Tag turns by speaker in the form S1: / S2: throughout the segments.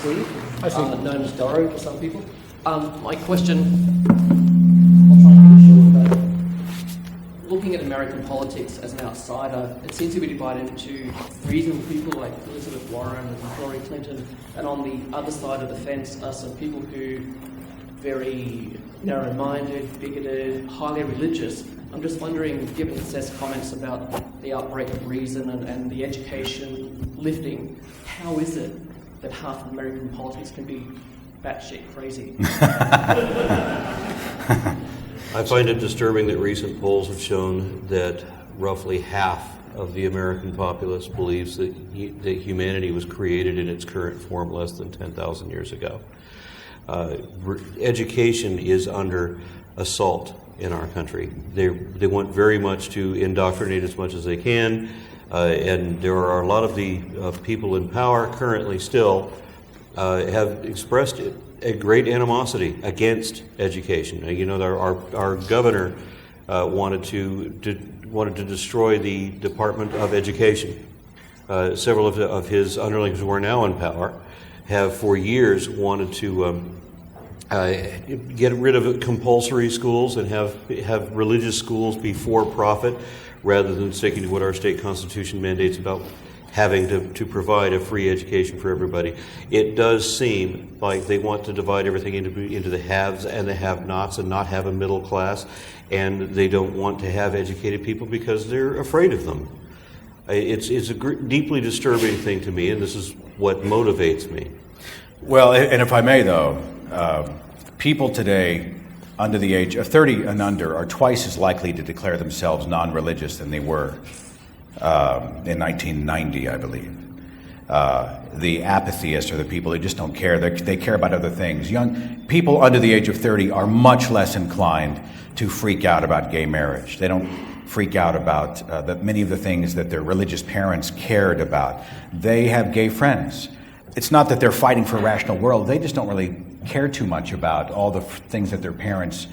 S1: Steve,
S2: Hi, Steve.
S1: known as Doro for some people. My question, I'll try and be short, but looking at American politics as an outsider, it seems to be divided into reasonable people like Elizabeth Warren and Hillary Clinton, and on the other side of the fence are some people who very narrow-minded, bigoted, highly religious. I'm just wondering, given Seth's comments about the outbreak of reason and the education lifting, how is it that half of American politics can be batshit crazy?
S3: I find it disturbing that recent polls have shown that roughly half of the American populace believes that humanity was created in its current form less than 10,000 years ago. Education is under assault in our country. They want very much to indoctrinate as much as they can, and there are a lot of the people in power currently still have expressed a great animosity against education. You know, our governor wanted to destroy the Department of Education. Several of his underlings who are now in power have for years wanted to get rid of compulsory schools and have religious schools be for profit rather than sticking to what our state constitution mandates about having to provide a free education for everybody. It does seem like they want to divide everything into the haves and the have-nots and not have a middle class, and they don't want to have educated people because they're afraid of them. It's a deeply disturbing thing to me, and this is what motivates me.
S2: Well, and if I may, though, people today under the age of 30 and under are twice as likely to declare themselves non-religious than they were in 1990, I believe. The apatheists are the people who just don't care. They care about other things. Young people under the age of 30 are much less inclined to freak out about gay marriage. They don't freak out about many of the things that their religious parents cared about. They have gay friends. It's not that they're fighting for a rational world. They just don't really care too much about all the things that their parents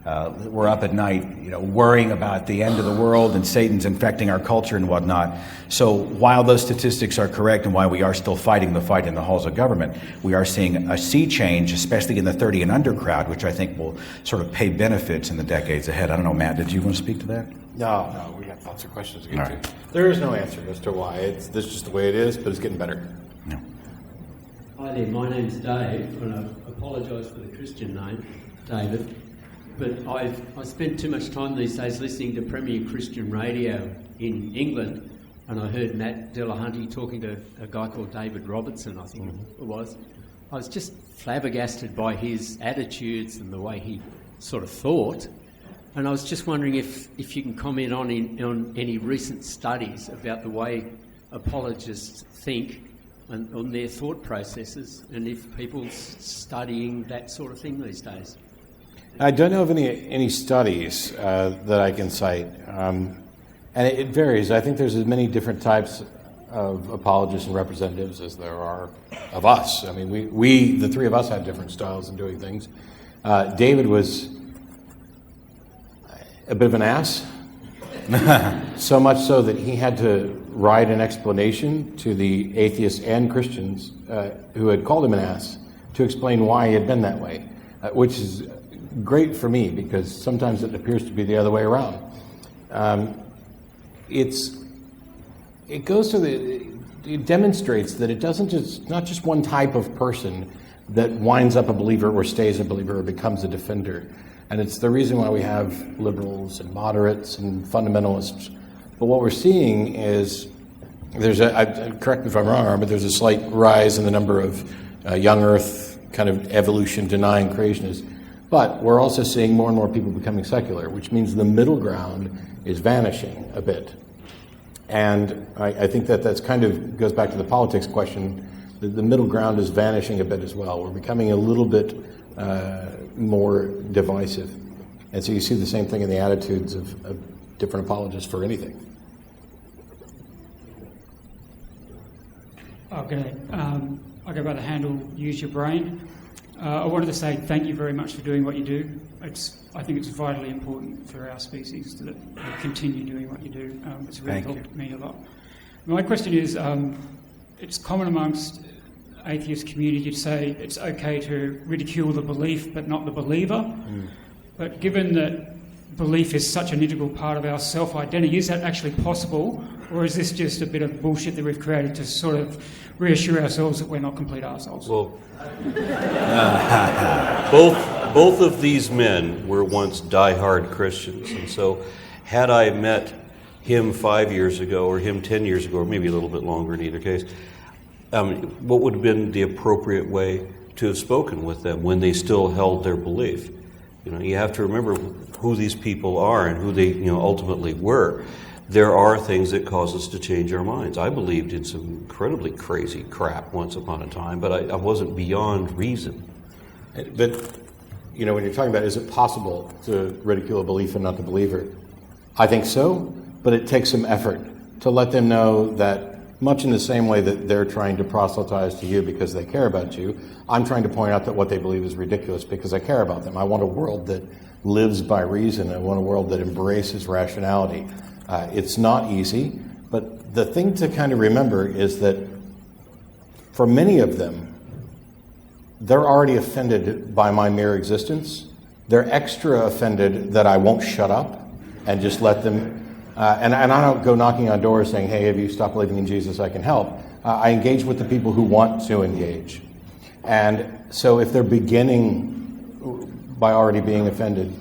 S2: were up at night, worrying about the end of the world and Satan's infecting our culture and whatnot. So while those statistics are correct and while we are still fighting the fight in the halls of government, we are seeing a sea change, especially in the 30 and under crowd, which I think will sort of pay benefits in the decades ahead. I don't know, Matt, did you want to speak to that?
S4: No, we got lots of questions to get
S2: All right.
S4: to. There is no answer as to why. This is just the way it is, but it's getting better.
S2: No.
S5: Hi there, my name's Dave, and I apologise for the Christian name, David. But I spend too much time these days listening to Premier Christian radio in England, and I heard Matt Dillahunty talking to a guy called David Robertson, I think it was. I was just flabbergasted by his attitudes and the way he sort of thought. And I was just wondering if you can comment on any recent studies about the way apologists think and on their thought processes, and if people's studying that sort of thing these days.
S4: I don't know of any studies that I can cite, and it varies. I think there's as many different types of apologists and representatives as there are of us. I mean, we the three of us have different styles in doing things. David was a bit of an ass, so much so that he had to write an explanation to the atheists and Christians who had called him an ass to explain why he had been that way, which is great for me because sometimes it appears to be the other way around. It goes to it demonstrates that it's not just one type of person that winds up a believer or stays a believer or becomes a defender. And it's the reason why we have liberals and moderates and fundamentalists. But what we're seeing is correct me if I'm wrong, but there's a slight rise in the number of young earth kind of evolution denying creationists. But we're also seeing more and more people becoming secular, which means the middle ground is vanishing a bit. And I think that's kind of goes back to the politics question. The middle ground is vanishing a bit as well. We're becoming a little bit more divisive. And so you see the same thing in the attitudes of different apologists for anything.
S6: Okay. I go by the handle Use Your Brain. I wanted to say thank you very much for doing what you do. I think it's vitally important for our species to continue doing what you do. It's really helped me a lot. My question is, it's common amongst atheist community to say it's okay to ridicule the belief but not the believer. But given that belief is such an integral part of our self-identity, is that actually possible, or is this just a bit of bullshit that we've created to sort of reassure ourselves that we're not complete arseholes?
S3: Well, both of these men were once diehard Christians, and so had I met him 5 years ago, or him 10 years ago, or maybe a little bit longer in either case, what would have been the appropriate way to have spoken with them when they still held their belief? You know, you have to remember who these people are and who they, ultimately were. There are things that cause us to change our minds. I believed in some incredibly crazy crap once upon a time, but I wasn't beyond reason.
S4: But, when you're talking about is it possible to ridicule a belief and not the believer, I think so, but it takes some effort to let them know that much in the same way that they're trying to proselytize to you because they care about you, I'm trying to point out that what they believe is ridiculous because I care about them. I want a world that lives by reason. I want a world that embraces rationality. It's not easy, but the thing to kind of remember is that for many of them, they're already offended by my mere existence. They're extra offended that I won't shut up and just let them... And I don't go knocking on doors saying, hey, if you stop believing in Jesus, I can help. I engage with the people who want to engage. And so if they're beginning by already being offended,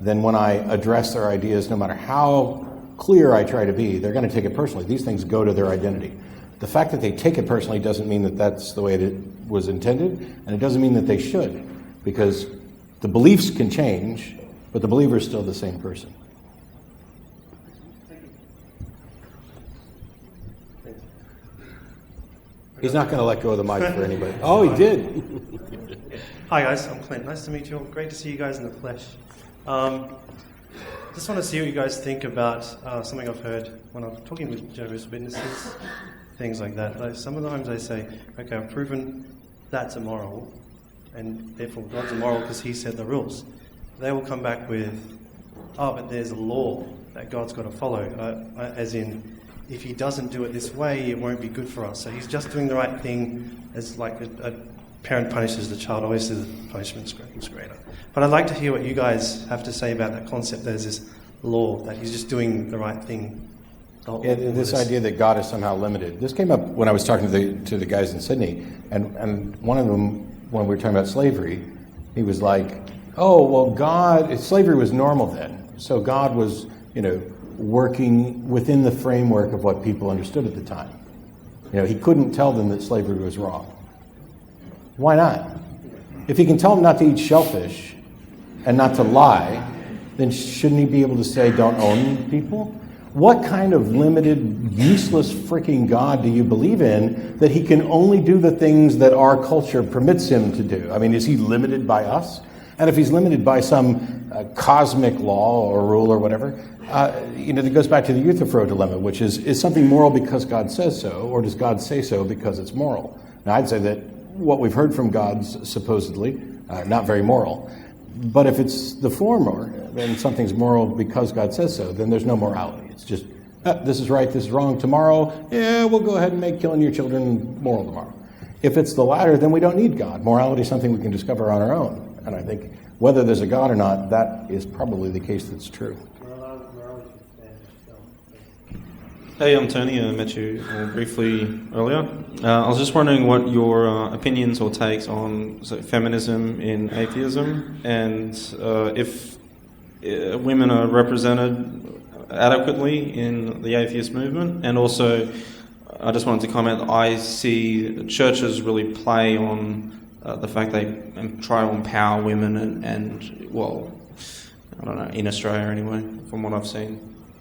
S4: then when I address their ideas, no matter how clear I try to be, they're going to take it personally. These things go to their identity. The fact that they take it personally doesn't mean that that's the way it was intended, and it doesn't mean that they should, because the beliefs can change, but the believer is still the same person. He's not going to let go of the mic for anybody. Oh, he did.
S7: Hi guys, I'm Clint. Nice to meet you all. Great to see you guys in the flesh. Just want to see what you guys think about something I've heard when I'm talking with Jehovah's Witnesses, things like that. Like sometimes they say, okay, I've proven that's immoral, and therefore God's immoral because he set the rules. They will come back with, oh, but there's a law that God's got to follow, as in, if he doesn't do it this way, it won't be good for us. So he's just doing the right thing, as like a parent punishes the child, always the punishment's greater. But I'd like to hear what you guys have to say about that concept. There's this law that he's just doing the right thing.
S4: This idea that God is somehow limited. This came up when I was talking to the guys in Sydney, and one of them, when we were talking about slavery, he was like, oh, well, slavery was normal then. So God was, working within the framework of what people understood at the time. He couldn't tell them that slavery was wrong. Why not? If he can tell them not to eat shellfish and not to lie, then shouldn't he be able to say, don't own people? What kind of limited, useless freaking God do you believe in that he can only do the things that our culture permits him to do? I mean, is he limited by us? And if he's limited by some cosmic law or rule or whatever, that goes back to the Euthyphro dilemma, which is something moral because God says so, or does God say so because it's moral? Now, I'd say that what we've heard from God's supposedly not very moral. But if it's the former, then something's moral because God says so, then there's no morality. It's just, this is right, this is wrong. Tomorrow, we'll go ahead and make killing your children moral tomorrow. If it's the latter, then we don't need God. Morality is something we can discover on our own. And I think whether there's a God or not, that is probably the case that's true.
S8: Hey, I'm Tony. I met you briefly earlier. I was just wondering what your opinions or takes on feminism in atheism, and if women are represented adequately in the atheist movement. And also, I just wanted to comment, I see churches really play on the fact they try to empower women and, well, I don't know, in Australia anyway, from what I've seen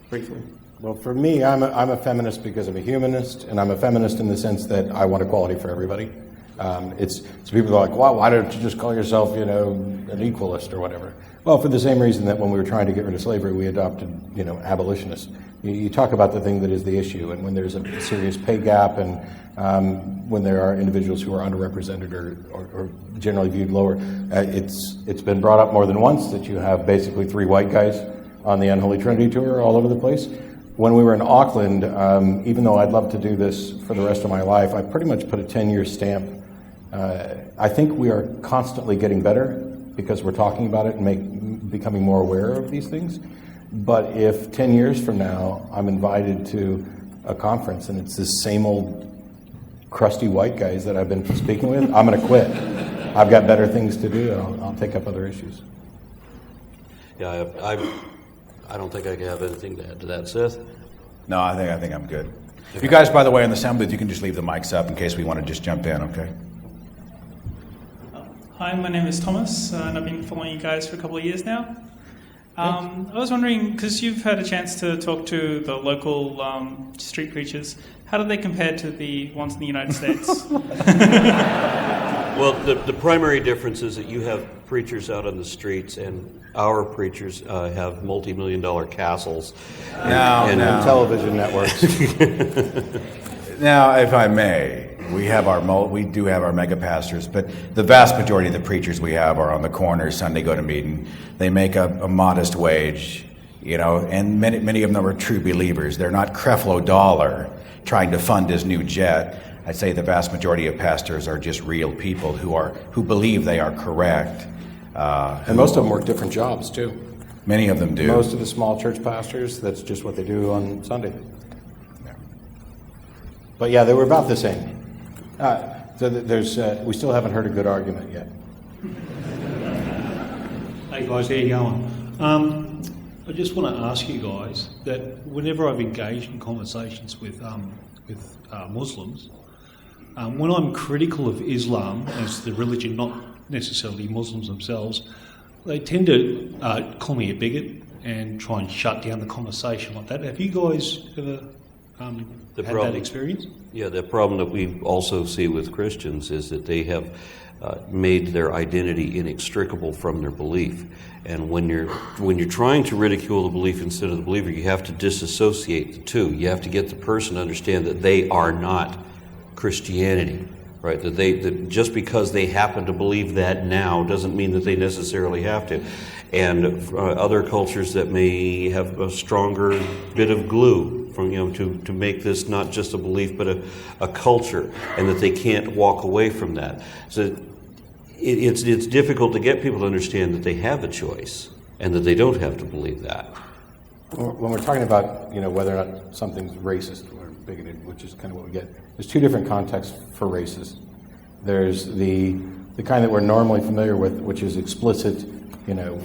S8: briefly.
S4: Well, for me, I'm a feminist because I'm a humanist, and I'm a feminist in the sense that I want equality for everybody. So people are like, well, why don't you just call yourself, an equalist or whatever? Well, for the same reason that when we were trying to get rid of slavery, we adopted, abolitionists. You talk about the thing that is the issue, and when there's a serious pay gap, and when there are individuals who are underrepresented or generally viewed lower, it's been brought up more than once that you have basically 3 white guys on the Unholy Trinity tour all over the place. When we were in Auckland, even though I'd love to do this for the rest of my life, I pretty much put a 10-year stamp I think we are constantly getting better because we're talking about it and becoming more aware of these things. But if 10 years from now I'm invited to a conference and it's this same old crusty white guys that I've been speaking with, I'm going to quit. I've got better things to do. I'll take up other issues.
S3: Yeah, I don't think I have anything to add to that, Seth.
S2: No, I think I'm good. You guys, by the way, in the sound booth, you can just leave the mics up in case we want to just jump in, okay?
S9: Hi, my name is Thomas, and I've been following you guys for a couple of years now. I was wondering, because you've had a chance to talk to the local street preachers, how do they compare to the ones in the United States?
S3: Well, the primary difference is that you have preachers out on the streets, and our preachers have multi-million-dollar castles
S4: And television networks.
S2: Now, if I may, we do have our mega pastors, but the vast majority of the preachers we have are on the corner Sunday go to meeting. They make a modest wage, and many of them are true believers. They're not Creflo Dollar trying to fund his new jet. I'd say the vast majority of pastors are just real people who believe they are correct.
S4: And most of them work different jobs, too.
S2: Many of them do.
S4: Most of the small church pastors, that's just what they do on Sunday.
S2: Yeah.
S4: But yeah, they were about the same. We still haven't heard a good argument yet.
S10: Hey guys, how you going? I just want to ask you guys that whenever I've engaged in conversations with Muslims, when I'm critical of Islam as the religion, not necessarily Muslims themselves, they tend to call me a bigot and try and shut down the conversation like that. Have you guys ever had that experience?
S3: Yeah, the problem that we also see with Christians is that they have made their identity inextricable from their belief. And when you're trying to ridicule the belief instead of the believer, you have to disassociate the two. You have to get the person to understand that they are not Christianity, right? That just because they happen to believe that now doesn't mean that they necessarily have to. And other cultures that may have a stronger bit of glue from to make this not just a belief but a culture, and that they can't walk away from that. So it's difficult to get people to understand that they have a choice and that they don't have to believe that.
S4: When we're talking about whether or not something's racist or bigoted, which is kind of what we get, there's two different contexts for racist. There's the kind that we're normally familiar with, which is explicit.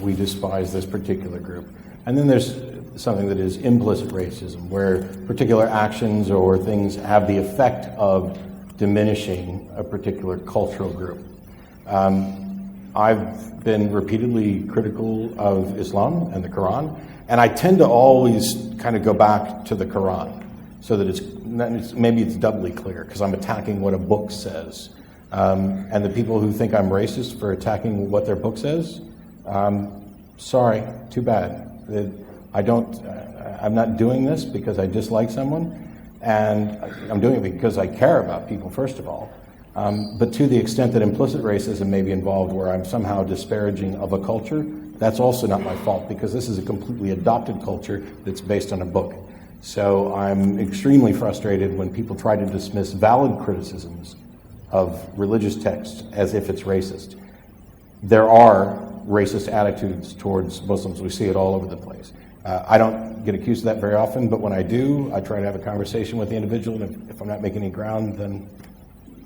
S4: We despise this particular group. And then there's something that is implicit racism, where particular actions or things have the effect of diminishing a particular cultural group. I've been repeatedly critical of Islam and the Quran, and I tend to always kind of go back to the Quran, so that maybe it's doubly clear, because I'm attacking what a book says. And the people who think I'm racist for attacking what their book says, sorry, too bad. I'm not doing this because I dislike someone, and I'm doing it because I care about people, first of all. But to the extent that implicit racism may be involved, where I'm somehow disparaging of a culture, that's also not my fault, because this is a completely adopted culture that's based on a book. So I'm extremely frustrated when people try to dismiss valid criticisms of religious texts as if it's racist. There are racist attitudes towards Muslims. We see it all over the place. I don't get accused of that very often, but when I do, I try to have a conversation with the individual, and if I'm not making any ground, then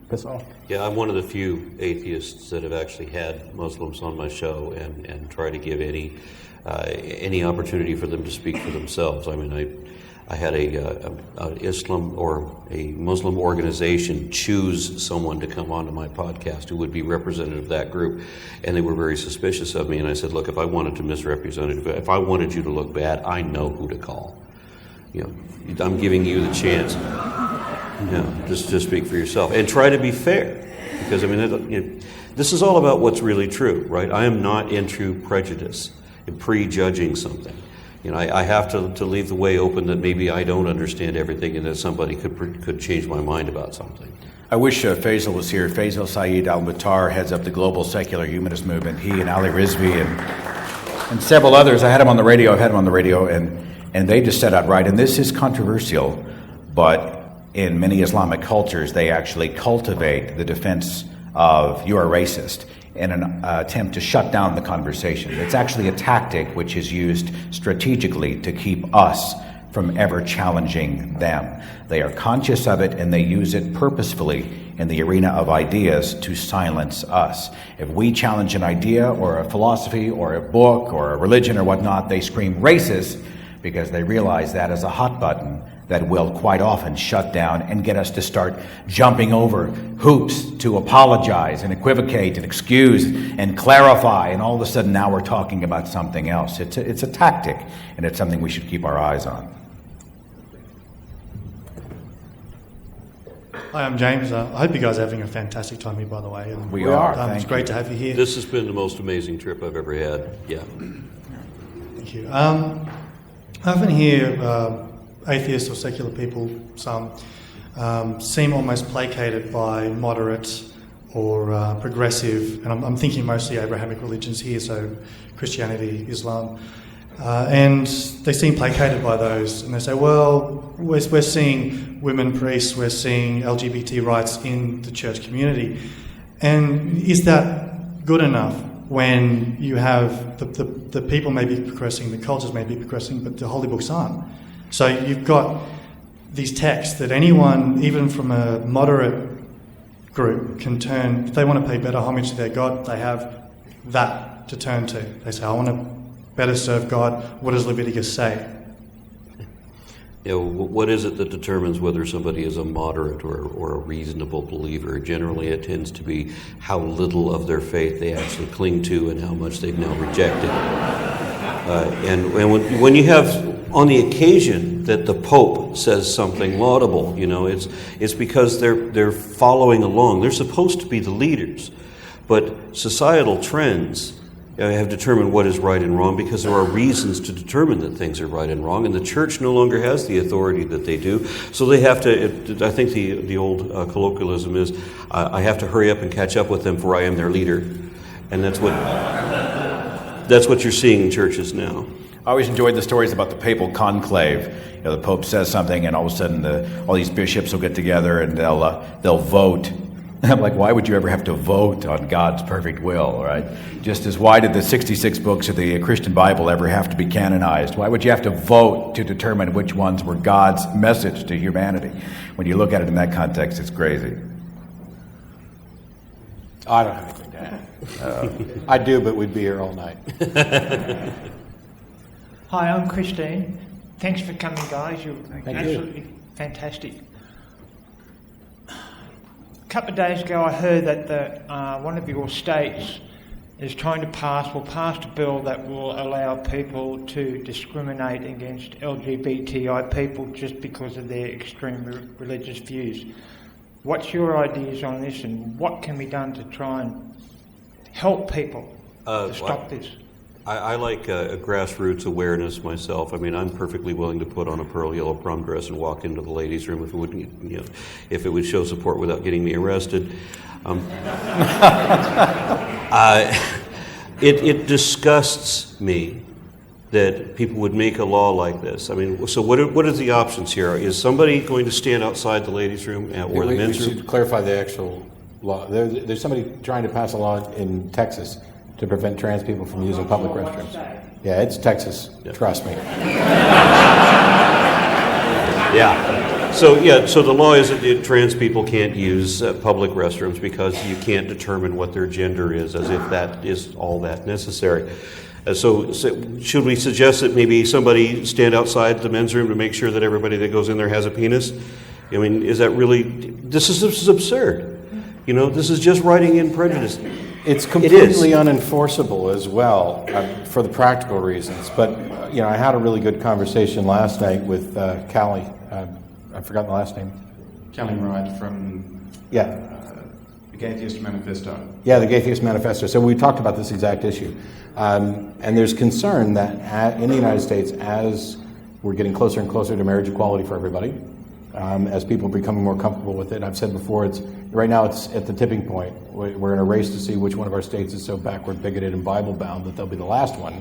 S4: piss off.
S3: Yeah, I'm one of the few atheists that have actually had Muslims on my show and try to give any opportunity for them to speak for themselves. I mean, I had a Islam or a Muslim organization choose someone to come onto my podcast who would be representative of that group, and they were very suspicious of me. And I said, look, if I wanted to misrepresent it, if I wanted you to look bad, I know who to call. I'm giving you the chance. Just to speak for yourself and try to be fair, because this is all about what's really true, right? I am not into prejudice and prejudging something. I have to leave the way open that maybe I don't understand everything, and that somebody could change my mind about something.
S2: I wish Faisal was here. Faisal Saeed Al-Mutar heads up the global secular humanist movement. He and Ali Rizvi and several others. I've had him on the radio, and they just said outright, and this is controversial, but in many Islamic cultures, they actually cultivate the defense of "you are racist" in an attempt to shut down the conversation. It's actually a tactic which is used strategically to keep us from ever challenging them. They are conscious of it, and they use it purposefully in the arena of ideas to silence us. If we challenge an idea or a philosophy or a book or a religion or whatnot, they scream racist because they realize that is a hot button that will quite often shut down and get us to start jumping over hoops to apologize and equivocate and excuse and clarify, and all of a sudden now we're talking about something else. It's a tactic, and it's something we should keep our eyes on.
S11: Hi, I'm James. I hope you guys are having a fantastic time here, by the way. And
S2: We are.
S11: It's great to have you here.
S3: This has been the most amazing trip I've ever had. Yeah.
S11: Thank you. I often hear atheists or secular people, some, seem almost placated by moderate or progressive, and I'm thinking mostly Abrahamic religions here, so Christianity, Islam, and they seem placated by those, and they say, well, we're seeing women priests, we're seeing LGBT rights in the church community, and is that good enough when you have the people may be progressing, the cultures may be progressing, but the holy books aren't? So you've got these texts that anyone, even from a moderate group, can turn. If they want to pay better homage to their God, they have that to turn to. They say, I want to better serve God. What does Leviticus say?
S3: You know, what is it that determines whether somebody is a moderate or a reasonable believer? Generally, it tends to be how little of their faith they actually cling to and how much they've now rejected. And when you have, on the occasion that the Pope says something laudable, you know, it's because they're following along. They're supposed to be the leaders, but societal trends have determined what is right and wrong because there are reasons to determine that things are right and wrong, and the church no longer has the authority that they do. So they have to. I think the old colloquialism is, "I have to hurry up and catch up with them, for I am their leader," and that's what you're seeing in churches now.
S2: I always enjoyed the stories about the papal conclave. You know, the Pope says something, and all of a sudden, all these bishops will get together and they'll vote. And I'm like, why would you ever have to vote on God's perfect will, right? Just as why did the 66 books of the Christian Bible ever have to be canonized? Why would you have to vote to determine which ones were God's message to humanity? When you look at it in that context, it's crazy.
S4: I don't have anything to add. I do, but we'd be here all night.
S12: Hi, I'm Christine. Thanks for coming, guys. You're absolutely fantastic. A couple of days ago, I heard that one of your states is trying to pass a bill that will allow people to discriminate against LGBTI people just because of their extreme religious views. What's your ideas on this, and what can be done to try and help people to stop this?
S3: I like a grassroots awareness myself. I mean, I'm perfectly willing to put on a pearl yellow prom dress and walk into the ladies' room if it wouldn't, if it would show support without getting me arrested. It disgusts me that people would make a law like this. I mean, so what are the options here? Is somebody going to stand outside the ladies' room or the men's room?
S4: We should clarify the actual law. There's somebody trying to pass a law in Texas to prevent trans people from using public restrooms. Yeah, it's Texas. Yeah. Trust me.
S3: Yeah. So the law is that trans people can't use public restrooms because you can't determine what their gender is, as if that is all that necessary. So should we suggest that maybe somebody stand outside the men's room to make sure that everybody that goes in there has a penis? I mean, is that really? This is absurd. You know, this is just writing in prejudice.
S4: It's completely unenforceable as well, for the practical reasons. But, I had a really good conversation last night with Callie. I've forgotten the last name.
S13: Callie Wright from the Atheist Manifesto.
S4: Yeah, the Atheist Manifesto. So we talked about this exact issue. And there's concern that in the United States, as we're getting closer and closer to marriage equality for everybody, as people are becoming more comfortable with it. I've said before, right now it's at the tipping point. We're in a race to see which one of our states is so backward, bigoted, and Bible-bound that they'll be the last one.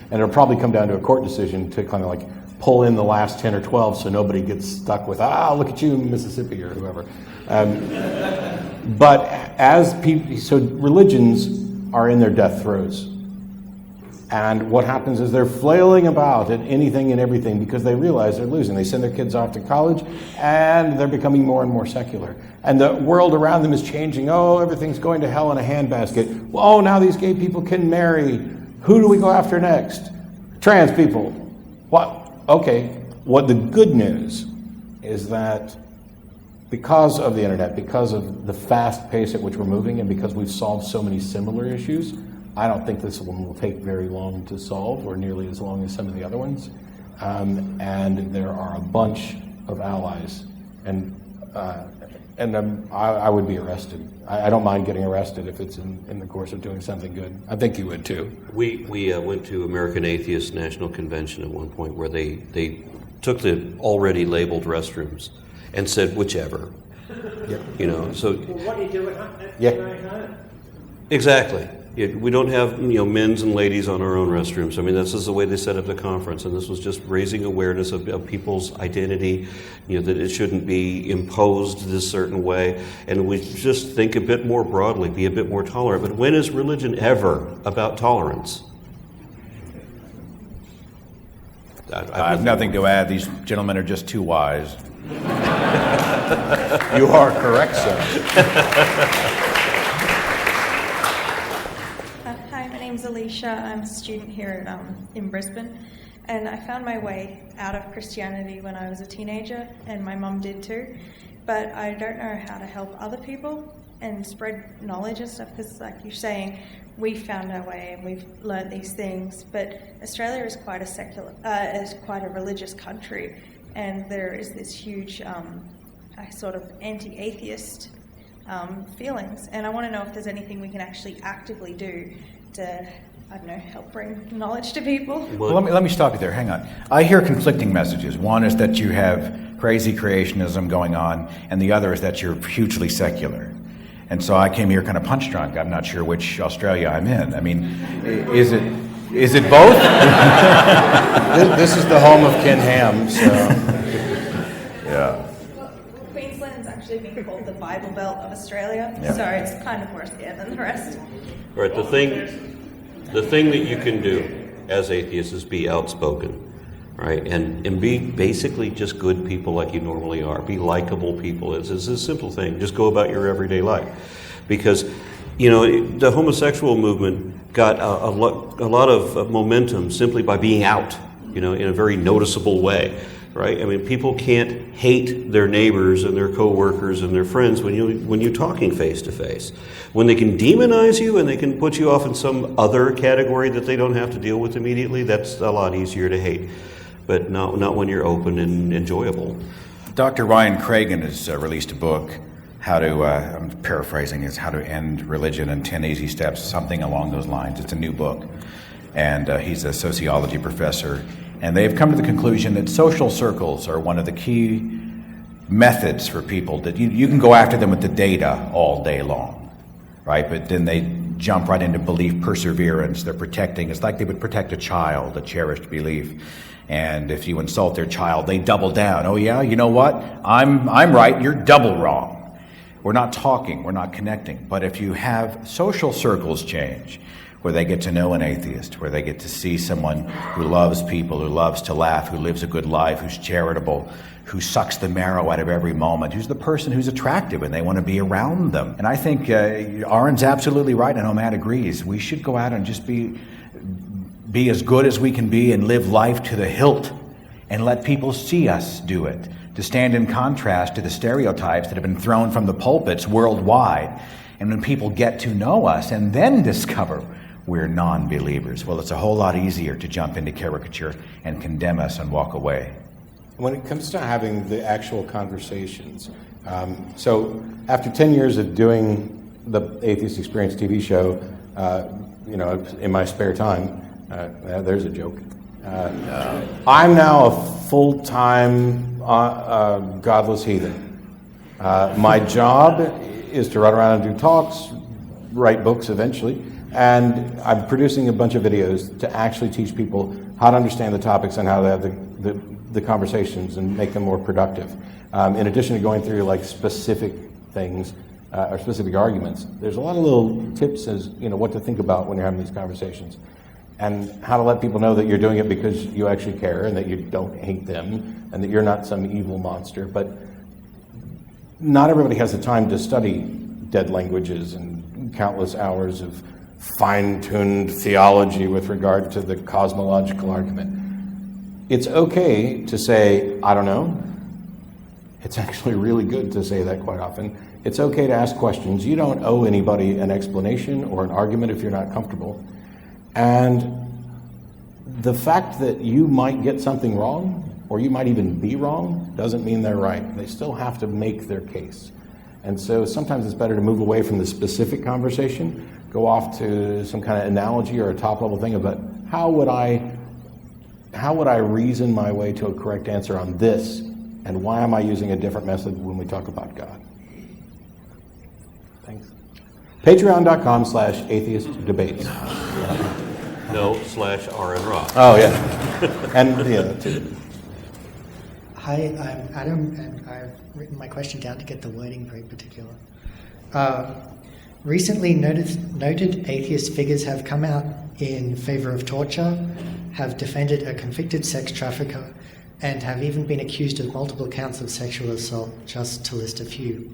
S4: And it'll probably come down to a court decision to kind of like pull in the last 10 or 12 so nobody gets stuck with, look at you in Mississippi or whoever. But as people, so religions are in their death throes. And what happens is they're flailing about at anything and everything because they realize they're losing. They send their kids off to college and they're becoming more and more secular. And the world around them is changing. Oh, everything's going to hell in a handbasket. Well, oh, now these gay people can marry. Who do we go after next? Trans people. What? Okay. What the good news is that because of the internet, because of the fast pace at which we're moving, and because we've solved so many similar issues, I don't think this one will take very long to solve, or nearly as long as some of the other ones. And there are a bunch of allies, and I would be arrested. I don't mind getting arrested if it's in the course of doing something good. I think you would too.
S3: We went to American Atheist National Convention at one point where they took the already labeled restrooms and said whichever.
S4: Yep.
S3: You know, so.
S12: Well, what do you do at home?
S3: Yeah. Exactly. We don't have men's and ladies on our own restrooms. I mean, this is the way they set up the conference, and this was just raising awareness of people's identity, that it shouldn't be imposed this certain way, and we just think a bit more broadly, be a bit more tolerant. But when is religion ever about tolerance?
S2: I have nothing to add. These gentlemen are just too wise.
S4: You are correct, sir.
S14: Alicia. I'm a student here in Brisbane, and I found my way out of Christianity when I was a teenager, and my mum did too, but I don't know how to help other people and spread knowledge and stuff, because like you're saying, we found our way and we've learned these things, but Australia is quite a secular, is quite a religious country, and there is this huge sort of anti-atheist feelings, and I want to know if there's anything we can actually actively do to, I don't know, help bring knowledge to people.
S2: Well, let me stop you there. Hang on. I hear conflicting messages. One is that you have crazy creationism going on, and the other is that you're hugely secular. And so I came here kind of punch drunk. I'm not sure which Australia I'm in. I mean, is it both?
S4: This is the home of Ken Ham, so
S2: yeah.
S14: Queensland's actually been called the Bible Belt of Australia,
S2: Yeah.
S14: so it's kind of worse here than the rest.
S3: All right, the thing that you can do as atheists is be outspoken, right? And be basically just good people like you normally are. Be likable people. It's a simple thing. Just go about your everyday life. Because, the homosexual movement got a lot of momentum simply by being out, in a very noticeable way. Right? I mean, people can't hate their neighbors and their coworkers and their friends when you're talking face to face. When they can demonize you and they can put you off in some other category that they don't have to deal with immediately, that's a lot easier to hate. But not when you're open and enjoyable.
S2: Dr. Ryan Cragen has released a book, I'm paraphrasing, is How to End Religion in 10 Easy Steps, something along those lines. It's a new book. And he's a sociology professor. And they've come to the conclusion that social circles are one of the key methods for people that you can go after them with the data all day long, right? But then they jump right into belief perseverance. They're protecting. It's like they would protect a child, a cherished belief. And if you insult their child, they double down. Oh yeah, you know what? I'm right. You're double wrong. We're not talking. We're not connecting. But if you have social circles change, where they get to know an atheist, where they get to see someone who loves people, who loves to laugh, who lives a good life, who's charitable, who sucks the marrow out of every moment, who's the person who's attractive and they want to be around them. And I think Aron's absolutely right, and Matt agrees. We should go out and just be as good as we can be and live life to the hilt and let people see us do it, to stand in contrast to the stereotypes that have been thrown from the pulpits worldwide. And when people get to know us and then discover we're non-believers, well, it's a whole lot easier to jump into caricature and condemn us and walk away.
S4: When it comes to having the actual conversations, so after 10 years of doing the Atheist Experience TV show, in my spare time, there's a joke. I'm now a full-time godless heathen. My job is to run around and do talks, write books eventually, and I'm producing a bunch of videos to actually teach people how to understand the topics and how to have the conversations and make them more productive. In addition to going through like specific things or specific arguments, there's a lot of little tips as what to think about when you're having these conversations, and how to let people know that you're doing it because you actually care and that you don't hate them and that you're not some evil monster. But not everybody has the time to study dead languages and countless hours of fine-tuned theology with regard to the cosmological argument. It's okay to say, I don't know. It's actually really good to say that quite often. It's okay to ask questions. You don't owe anybody an explanation or an argument if you're not comfortable. And the fact that you might get something wrong, or you might even be wrong, doesn't mean they're right. They still have to make their case. And so sometimes it's better to move away from the specific conversation, go off to some kind of analogy or a top-level thing about how would I reason my way to a correct answer on this, and why am I using a different method when we talk about God? Thanks. Patreon.com/atheistdebates.
S3: No, /Aron Rock.
S4: Oh, yeah. And the other two.
S15: Hi, I'm Adam, and I've written my question down to get the wording very particular. Recently, noted atheist figures have come out in favour of torture, have defended a convicted sex trafficker, and have even been accused of multiple counts of sexual assault, just to list a few.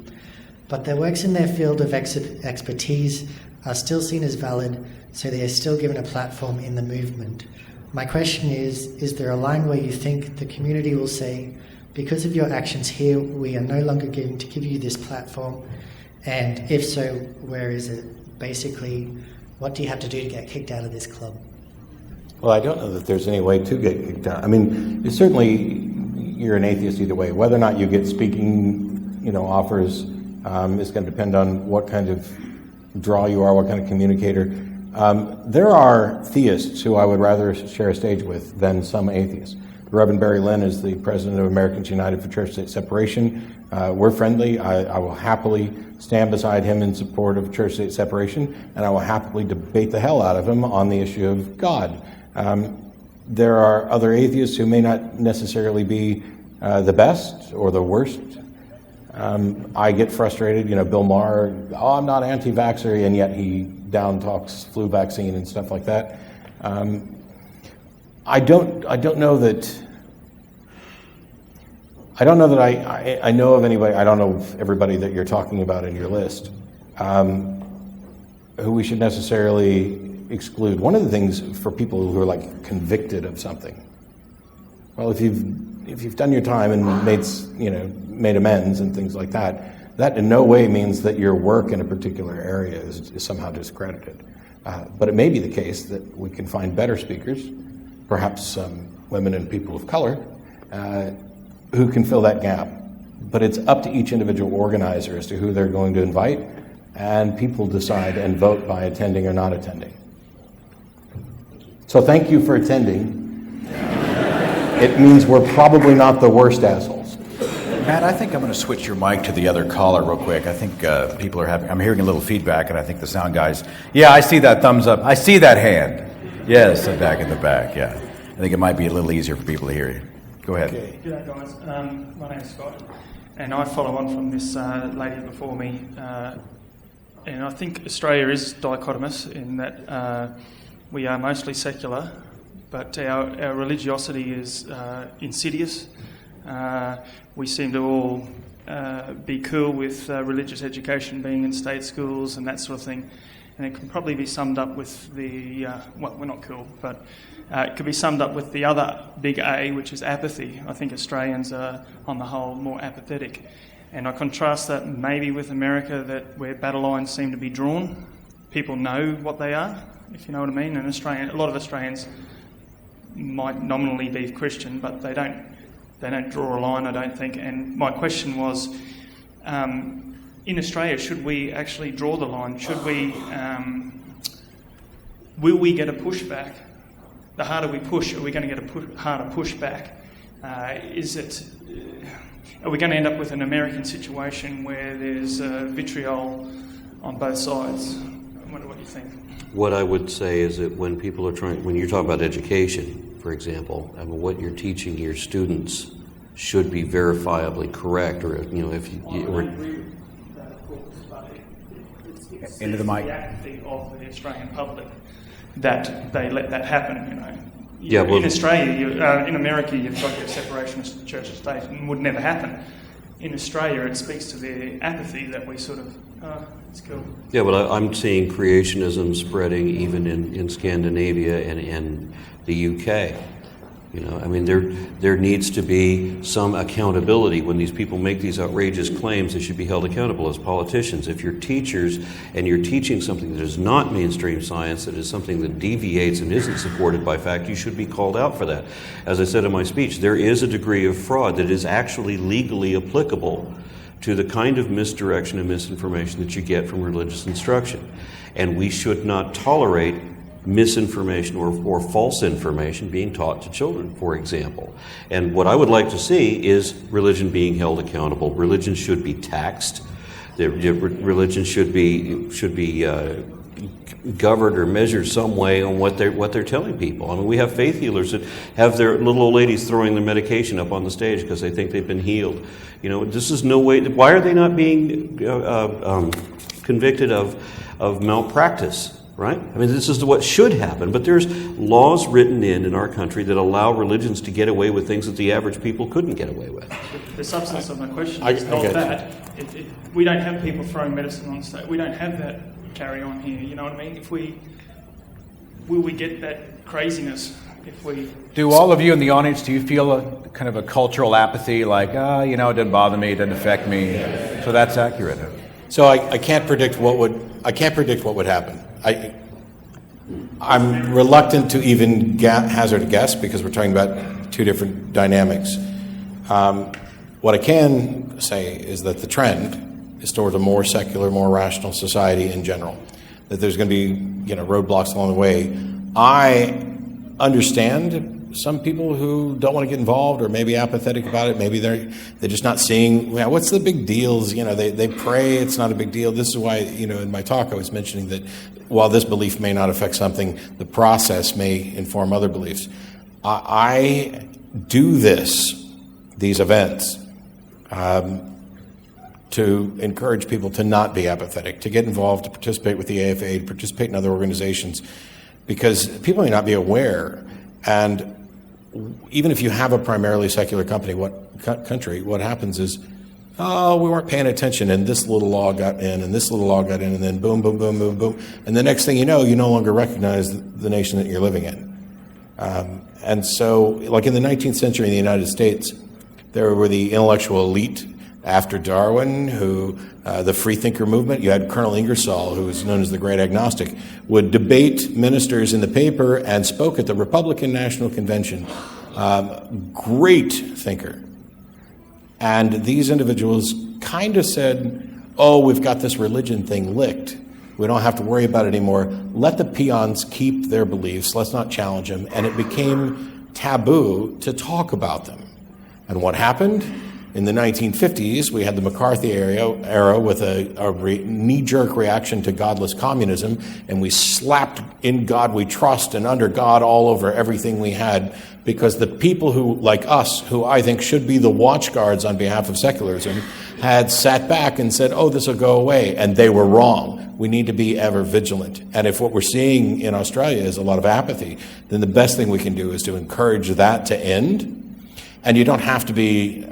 S15: But their works in their field of expertise are still seen as valid, so they are still given a platform in the movement. My question is there a line where you think the community will say, because of your actions here, we are no longer going to give you this platform? And if so, where is it? Basically, what do you have to do to get kicked out of this club?
S4: Well, I don't know that there's any way to get kicked out. I mean, certainly you're an atheist either way. Whether or not you get speaking, offers is going to depend on what kind of draw you are, what kind of communicator. There are theists who I would rather share a stage with than some atheists. Reverend Barry Lynn is the president of Americans United for Church-State Separation. We're friendly. I will happily stand beside him in support of church-state separation, and I will happily debate the hell out of him on the issue of God. There are other atheists who may not necessarily be the best or the worst. I get frustrated, Bill Maher, I'm not anti-vaxxer, and yet he down-talks flu vaccine and stuff like that. I don't know that I know of anybody, I don't know of everybody that you're talking about in your list, who we should necessarily exclude. One of the things for people who are like convicted of something, well, if you've done your time and made amends and things like that, that in no way means that your work in a particular area is somehow discredited. But it may be the case that we can find better speakers, perhaps some women and people of color, who can fill that gap. But it's up to each individual organizer as to who they're going to invite, and people decide and vote by attending or not attending. So thank you for attending. It means we're probably not the worst assholes.
S2: Matt, I think I'm going to switch your mic to the other caller real quick. I think people are I'm hearing a little feedback, and I think the sound guys, yeah, I see that thumbs up. I see that hand. Yes, back in the back, yeah. I think it might be a little easier for people to hear you. Go ahead.
S16: Okay. G'day, guys. My name's Scott, and I follow on from this lady before me. And I think Australia is dichotomous in that we are mostly secular, but our religiosity is insidious. We seem to all be cool with religious education being in state schools and that sort of thing. And it can probably be summed up with the, well, we're not cool, but it could be summed up with the other big A, which is apathy. I think Australians are, on the whole, more apathetic. And I contrast that maybe with America, that where battle lines seem to be drawn. People know what they are, if you know what I mean. And a lot of Australians might nominally be Christian, but they don't draw a line, I don't think. And my question was, in Australia, should we actually draw the line? Should we, will we get a pushback? The harder we push, are we going to get a harder pushback? Are we going to end up with an American situation where there's vitriol on both sides? I wonder what you think.
S3: What I would say is that when people are when you're talking about education, for example. I mean, what you're teaching your students should be verifiably correct, or if you,
S16: I agree with that, of course, but it's
S2: Into the mic.
S16: The apathy of the Australian public that they let that happen. You know,
S3: Yeah, well,
S16: in Australia, in America, you've got your separation of church and state, and would never happen. In Australia, it speaks to the apathy that we sort of, it's cool.
S3: Yeah, but I'm seeing creationism spreading even in Scandinavia and the UK. You know, I mean, there needs to be some accountability when these people make these outrageous claims. They should be held accountable as politicians. If you're teachers and you're teaching something that is not mainstream science, that is something that deviates and isn't supported by fact, you should be called out for that. As I said in my speech, there is a degree of fraud that is actually legally applicable to the kind of misdirection and misinformation that you get from religious instruction. And we should not tolerate misinformation or false information being taught to children, for example. And what I would like to see is religion being held accountable. Religion should be taxed. Religion should be governed or measured some way on what they're telling people. I mean, we have faith healers that have their little old ladies throwing their medication up on the stage because they think they've been healed. You know, this is no way. Why are they not being convicted of malpractice? Right? I mean, this is what should happen. But there's laws written in our country that allow religions to get away with things that the average people couldn't get away with.
S16: The substance of my question is not that. We don't have people throwing medicine on stage. We don't have that carry on here. You know what I mean? Will we get that craziness if we...
S2: Do all of you in the audience, do you feel a kind of a cultural apathy, like, it didn't bother me, it didn't affect me? So that's accurate.
S4: So I can't predict what would happen. I'm reluctant to even hazard a guess because we're talking about two different dynamics. What I can say is that the trend is towards a more secular, more rational society in general. That there's going to be, roadblocks along the way. I understand some people who don't want to get involved or maybe apathetic about it. Maybe they're just not seeing, what's the big deals? They pray, it's not a big deal. This is why, in my talk I was mentioning that while this belief may not affect something, the process may inform other beliefs. I do these events, to encourage people to not be apathetic, to get involved, to participate with the AFA, to participate in other organizations, because people may not be aware. And even if you have a primarily secular country, what happens is, we weren't paying attention, and this little law got in, and this little law got in, and then boom, boom, boom, boom, boom. And the next thing you know, you no longer recognize the nation that you're living in. And so, like in the 19th century in the United States, there were the intellectual elite after Darwin, who the freethinker movement, you had Colonel Ingersoll, who was known as the Great Agnostic, would debate ministers in the paper and spoke at the Republican National Convention. Great thinker. And these individuals kind of said, we've got this religion thing licked. We don't have to worry about it anymore. Let the peons keep their beliefs. Let's not challenge them. And it became taboo to talk about them. And what happened? In the 1950s, we had the McCarthy era with a knee-jerk reaction to godless communism, and we slapped "In God We Trust" and "Under God" all over everything we had, because the people who, like us, who I think should be the watchguards on behalf of secularism, had sat back and said, this will go away, and they were wrong. We need to be ever vigilant. And if what we're seeing in Australia is a lot of apathy, then the best thing we can do is to encourage that to end. And you don't have to be,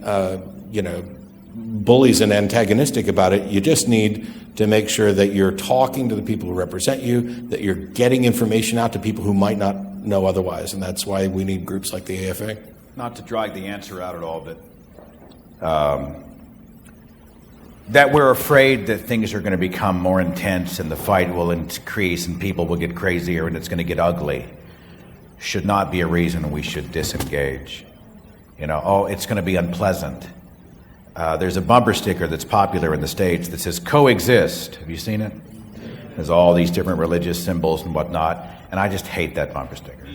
S4: bullies and antagonistic about it. You just need to make sure that you're talking to the people who represent you, that you're getting information out to people who might not know otherwise. And that's why we need groups like the AFA.
S2: Not to drag the answer out at all, but that we're afraid that things are going to become more intense and the fight will increase and people will get crazier and it's going to get ugly should not be a reason we should disengage. It's going to be unpleasant. There's a bumper sticker that's popular in the States that says coexist. Have you seen it? There's all these different religious symbols and whatnot, and I just hate that bumper sticker.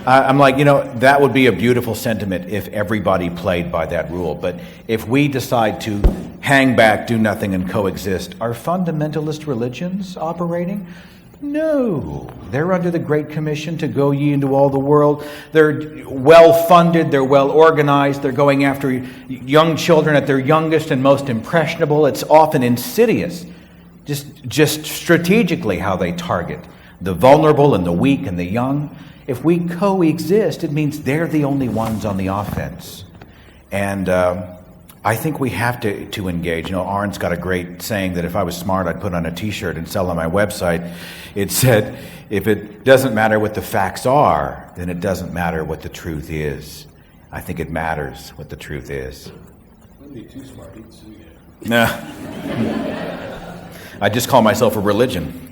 S2: I'm like, that would be a beautiful sentiment if everybody played by that rule. But if we decide to hang back, do nothing, and coexist, are fundamentalist religions operating? No. They're under the Great Commission to go ye into all the world. They're well-funded, they're well-organized, they're going after young children at their youngest and most impressionable. It's often insidious, just strategically how they target the vulnerable and the weak and the young. If we coexist, it means they're the only ones on the offense. And I think we have to engage. You know, Aron's got a great saying that if I was smart, I'd put on a T-shirt and sell on my website. It said, if it doesn't matter what the facts are, then it doesn't matter what the truth is. I think it matters what the truth is.
S4: Wouldn't be too smart. He'd sue you.
S2: Nah. I just call myself a religion.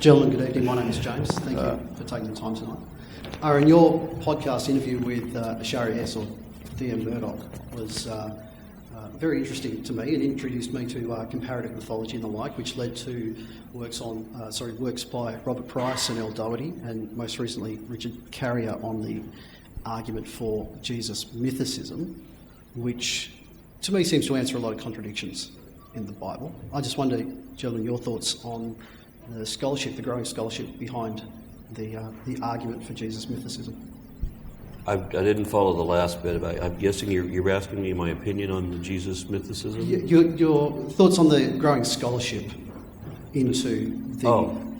S17: Gentlemen, good evening. My name is James. Thank you for taking the time tonight. Aron, your podcast interview with Ashari S. or Thea Murdoch was very interesting to me and introduced me to comparative mythology and the like, which led to works by Robert Price and L. Doherty, and most recently Richard Carrier on the argument for Jesus mythicism, which to me seems to answer a lot of contradictions in the Bible. I just wonder, gentlemen, your thoughts on the scholarship, the growing scholarship behind the argument for Jesus mythicism.
S3: I didn't follow the last bit about. I'm guessing you're asking me my opinion on the Jesus mythicism.
S17: Your thoughts on the growing scholarship into the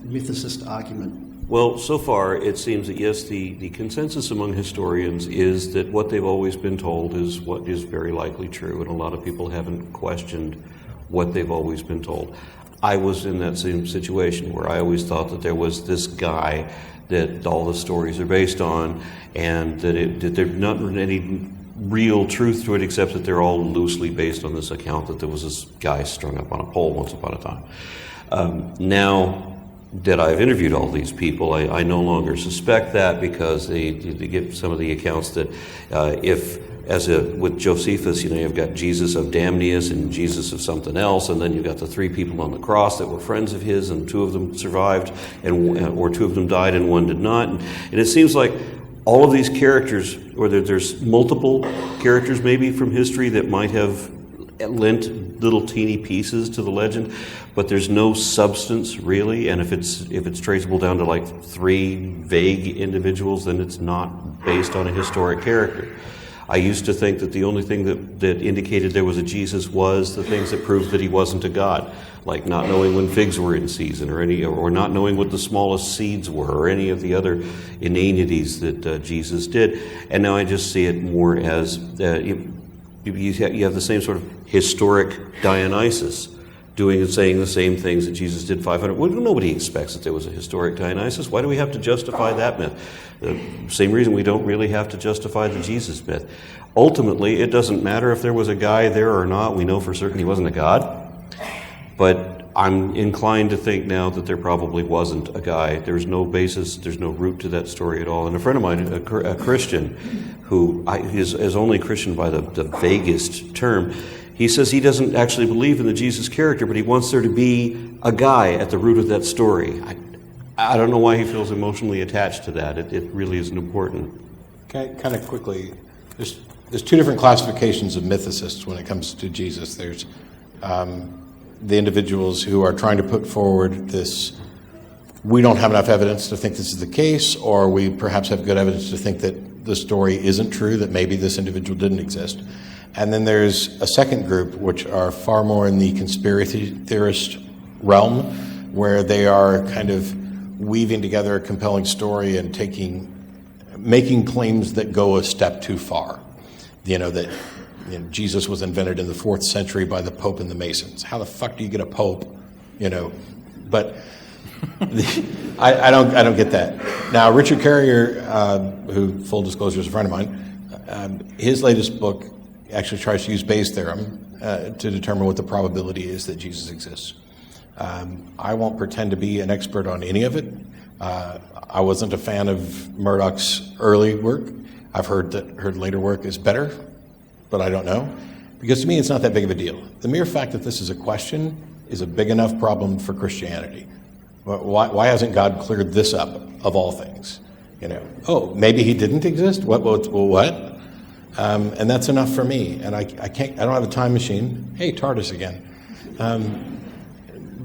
S17: mythicist argument.
S3: Well, so far it seems that yes, the consensus among historians is that what they've always been told is what is very likely true, and a lot of people haven't questioned what they've always been told. I was in that same situation where I always thought that there was this guy that all the stories are based on, and that there's not any real truth to it except that they're all loosely based on this account that there was this guy strung up on a pole once upon a time. Now that I've interviewed all these people, I no longer suspect that, because they give some of the accounts that with Josephus, you've got Jesus of Damnius and Jesus of something else, and then you've got the three people on the cross that were friends of his, and two of them survived, or two of them died and one did not. And it seems like all of these characters, or there's multiple characters maybe from history that might have lent little teeny pieces to the legend, but there's no substance really. And if it's traceable down to like three vague individuals, then it's not based on a historic character. I used to think that the only thing that indicated there was a Jesus was the things that proved that he wasn't a god, like not knowing when figs were in season, or not knowing what the smallest seeds were, or any of the other inanities that Jesus did. And now I just see it more as you have the same sort of historic Dionysus doing and saying the same things that Jesus did 500. Well, nobody expects that there was a historic Dionysus. Why do we have to justify that myth? The same reason we don't really have to justify the Jesus myth. Ultimately, it doesn't matter if there was a guy there or not. We know for certain he wasn't a god. But I'm inclined to think now that there probably wasn't a guy. There's no basis, there's no root to that story at all. And a friend of mine, a Christian, who is only Christian by the vaguest term, he says he doesn't actually believe in the Jesus character, but he wants there to be a guy at the root of that story. I don't know why he feels emotionally attached to that. It really isn't important.
S4: Kind of quickly, there's two different classifications of mythicists when it comes to Jesus. There's the individuals who are trying to put forward this, we don't have enough evidence to think this is the case, or we perhaps have good evidence to think that the story isn't true, that maybe this individual didn't exist. And then there's a second group, which are far more in the conspiracy theorist realm, where they are kind of weaving together a compelling story and making claims that go a step too far. Jesus was invented in the 4th century by the Pope and the Masons. How the fuck do you get a Pope? But I don't get that. Now, Richard Carrier, who, full disclosure, is a friend of mine, his latest book actually tries to use Bayes' theorem to determine what the probability is that Jesus exists. I won't pretend to be an expert on any of it. I wasn't a fan of Murdoch's early work. I've heard that her later work is better, but I don't know. Because to me, it's not that big of a deal. The mere fact that this is a question is a big enough problem for Christianity. Why hasn't God cleared this up, of all things? Maybe he didn't exist? What? And that's enough for me. And I don't have a time machine. Hey, TARDIS again.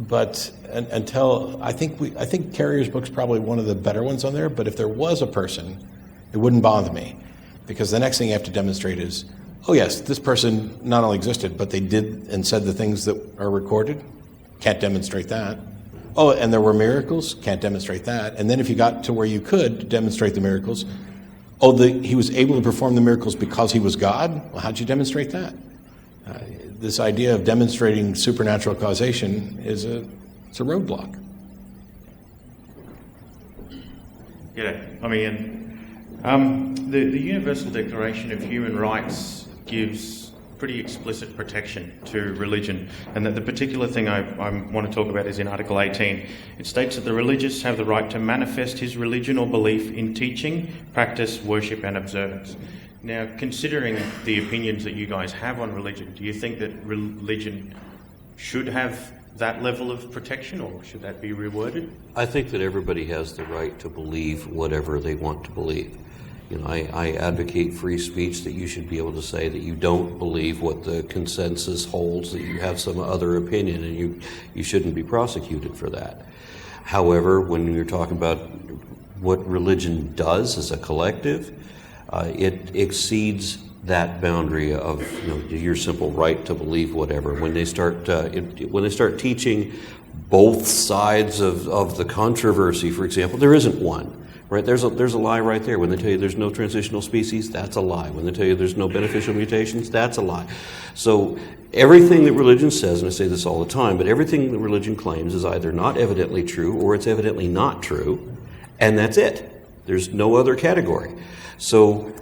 S4: But until I think Carrier's book's probably one of the better ones on there. But if there was a person, it wouldn't bother me, because the next thing you have to demonstrate is, oh yes, this person not only existed, but they did and said the things that are recorded. Can't demonstrate that. Oh, and there were miracles. Can't demonstrate that. And then if you got to where you could demonstrate the miracles, he was able to perform the miracles because he was God. Well, how'd you demonstrate that? This idea of demonstrating supernatural causation it's a roadblock.
S13: G'day, I'm Ian. The Universal Declaration of Human Rights gives pretty explicit protection to religion, and that the particular thing I want to talk about is in Article 18. It states that the religious have the right to manifest his religion or belief in teaching, practice, worship and observance. Now, considering the opinions that you guys have on religion, do you think that religion should have that level of protection, or should that be reworded?
S3: I think that everybody has the right to believe whatever they want to believe. You know, I advocate free speech, that you should be able to say that you don't believe what the consensus holds, that you have some other opinion, and you shouldn't be prosecuted for that. However, when you're talking about what religion does as a collective, it exceeds that boundary of your simple right to believe whatever. When they start teaching both sides of the controversy, for example, there isn't one. Right, there's a lie right there. When they tell you there's no transitional species, that's a lie. When they tell you there's no beneficial mutations, that's a lie. So everything that religion says, and I say this all the time, but everything that religion claims is either not evidently true or it's evidently not true, and that's it. There's no other category. So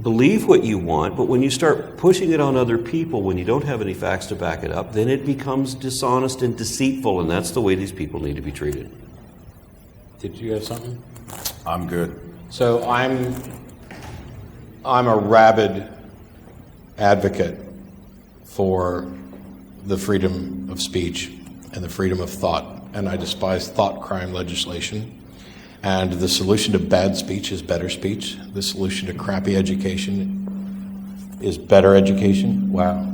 S3: believe what you want, but when you start pushing it on other people when you don't have any facts to back it up, then it becomes dishonest and deceitful, and that's the way these people need to be treated.
S4: Did you have something?
S2: I'm good.
S4: So I'm a rabid advocate for the freedom of speech and the freedom of thought, and I despise thought crime legislation. And the solution to bad speech is better speech. The solution to crappy education is better education. Wow.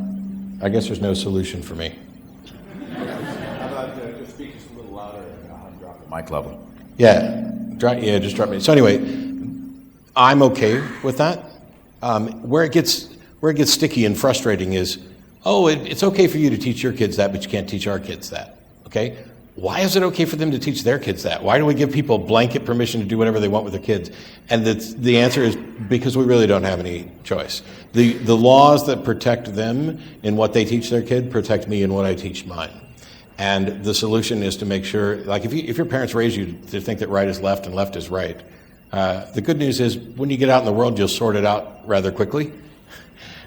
S4: I guess there's no solution for me.
S2: How about just speak just a little louder and I'll drop the mic level.
S4: Just drop me. So anyway, I'm okay with that. Where it gets sticky and frustrating is, it's okay for you to teach your kids that, but you can't teach our kids that. Okay? Why is it okay for them to teach their kids that? Why do we give people blanket permission to do whatever they want with their kids? And the answer is because we really don't have any choice. The laws that protect them in what they teach their kid protect me in what I teach mine. And the solution is to make sure, like if your parents raise you to think that right is left and left is right, the good news is when you get out in the world, you'll sort it out rather quickly.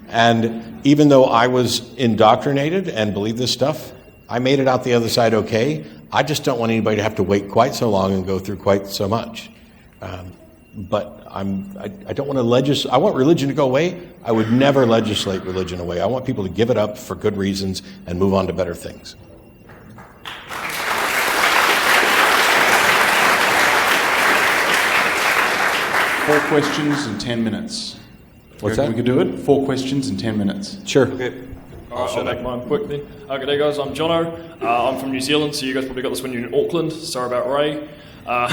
S4: And even though I was indoctrinated and believed this stuff, I made it out the other side okay. I just don't want anybody to have to wait quite so long and go through quite so much. But I don't want to legislate. I want religion to go away. I would never legislate religion away. I want people to give it up for good reasons and move on to better things.
S13: 4 questions in 10 minutes.
S4: What's that?
S13: We could do it? 4 questions in 10 minutes.
S4: Sure.
S13: Okay.
S18: I'll make mine quick then. Okay, guys, I'm Jono. I'm from New Zealand, so you guys probably got this when you're in Auckland. Sorry about Ray. My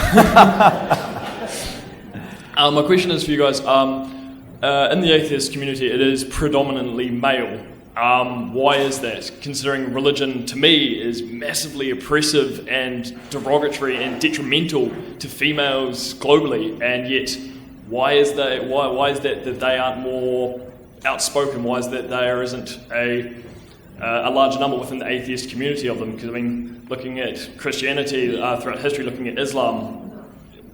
S18: question is for you guys. In the atheist community, it is predominantly male. Why is that? Considering religion, to me, is massively oppressive and derogatory and detrimental to females globally, and yet why is that they aren't more outspoken? Why is that there isn't a larger number within the atheist community of them? Because I mean, looking at Christianity throughout history, looking at Islam,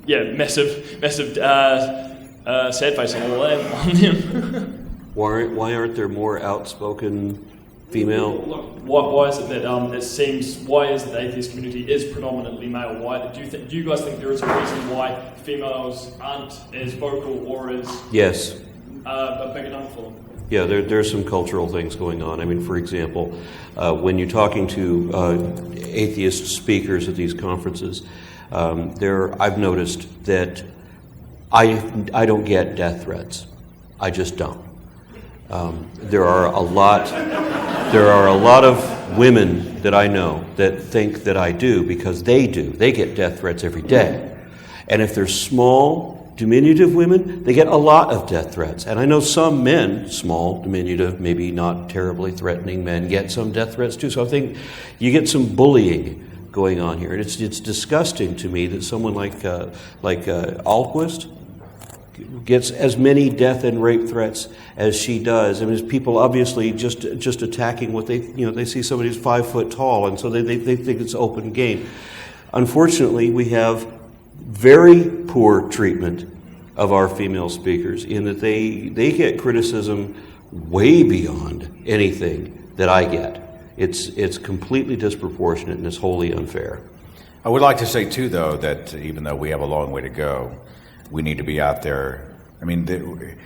S18: massive sad face on all that on them.
S3: Why aren't there more outspoken female?
S18: Why is it that it seems? Why is it the atheist community is predominantly male? Why do you guys think there is a reason why females aren't as vocal or as
S3: Yes.
S18: A bigger number for them?
S3: Yeah, there's some cultural things going on. I mean, for example, when you're talking to atheist speakers at these conferences, I've noticed that I don't get death threats. I just don't. There are a lot of women that I know that think that I do because they do. They get death threats every day. And if they're small, diminutive women, they get a lot of death threats. And I know some men, small, diminutive, maybe not terribly threatening men, get some death threats too. So I think you get some bullying going on here. And it's disgusting to me that someone like Alquist gets as many death and rape threats as she does. I mean, people obviously just attacking what they see somebody who's 5 foot tall, and so they think it's open game. Unfortunately, we have very poor treatment of our female speakers in that they get criticism way beyond anything that I get. It's completely disproportionate and it's wholly unfair.
S2: I would like to say, too, though, that even though we have a long way to go, we need to be out there. I mean,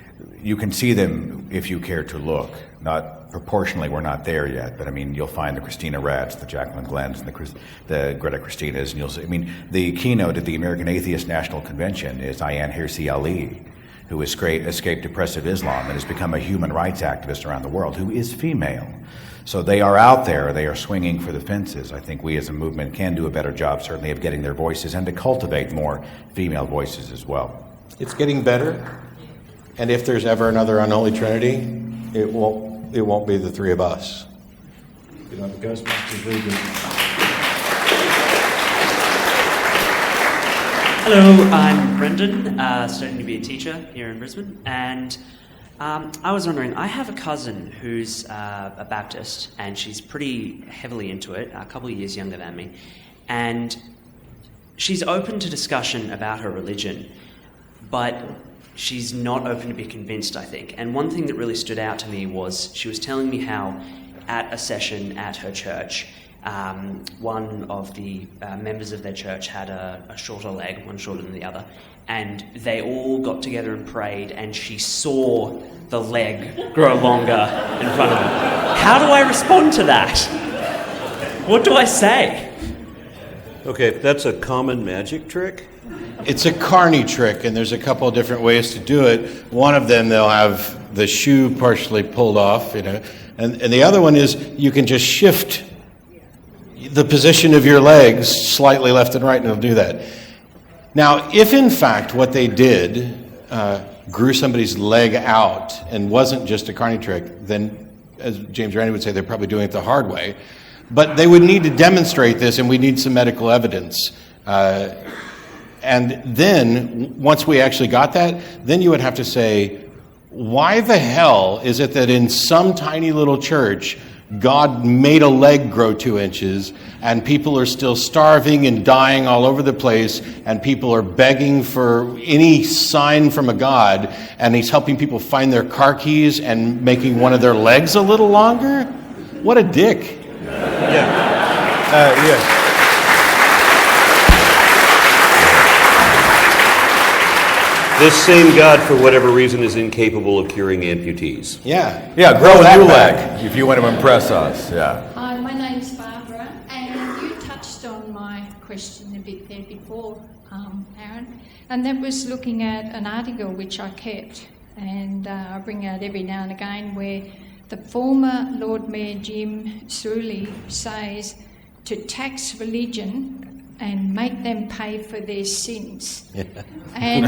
S2: you can see them if you care to look. Not proportionally, we're not there yet, but I mean, you'll find the Christina Rats, the Jacqueline Glens, and the Greta Christinas, and you'll see. I mean, the keynote at the American Atheist National Convention is Ayaan Hirsi Ali, who escaped oppressive Islam and has become a human rights activist around the world, who is female. So they are out there, they are swinging for the fences. I think we as a movement can do a better job, certainly, of getting their voices and to cultivate more female voices as well.
S4: It's getting better, and if there's ever another Unholy Trinity, it won't be the three of us.
S19: You know, the Ghostbusters reboot.
S20: Hello, I'm Brendan, studying to be a teacher here in Brisbane, and I was wondering, I have a cousin who's a Baptist, and she's pretty heavily into it, a couple of years younger than me, and she's open to discussion about her religion, but she's not open to be convinced, I think. And one thing that really stood out to me was she was telling me how at a session at her church, one of the members of their church had a shorter leg, one shorter than the other, and they all got together and prayed, and she saw the leg grow longer in front of her. How do I respond to that? What do I say?
S3: Okay, that's a common magic trick.
S4: It's a carny trick, and there's a couple of different ways to do it. One of them, they'll have the shoe partially pulled off, and the other one is you can just shift the position of your legs slightly left and right, and it'll do that. Now, if in fact what they did grew somebody's leg out and wasn't just a carny trick, then, as James Randi would say, they're probably doing it the hard way. But they would need to demonstrate this, and we need some medical evidence. And then, once we actually got that, then you would have to say, why the hell is it that in some tiny little church, God made a leg grow 2 inches, and people are still starving and dying all over the place, and people are begging for any sign from a God, and he's helping people find their car keys and making one of their legs a little longer? What a dick.
S3: Yeah. This same God, for whatever reason, is incapable of curing amputees.
S4: Yeah,
S2: grow a new leg if you want to impress us. Yeah.
S21: Hi, my name's Barbara, and you touched on my question a bit there before, Aron, and that was looking at an article which I kept, and I bring out every now and again, where the former Lord Mayor Jim Sewley says to tax religion and make them pay for their sins. And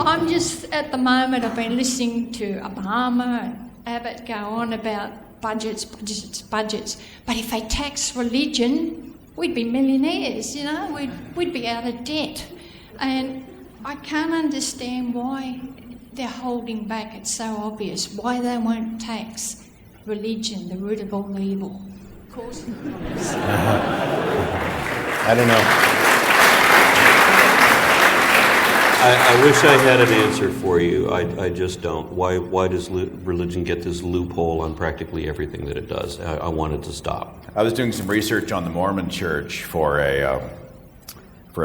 S21: I'm just, at the moment, I've been listening to Obama and Abbott go on about budgets. But if they tax religion, we'd be millionaires, you know, we'd be out of debt. And I can't understand why they're holding back. It's so obvious why they won't tax religion, the root of all evil. Of course.
S4: I don't know.
S3: I wish I had an answer for you. I just don't. Why does religion get this loophole on practically everything that it does? I want it to stop.
S2: I was doing some research on the Mormon Church for a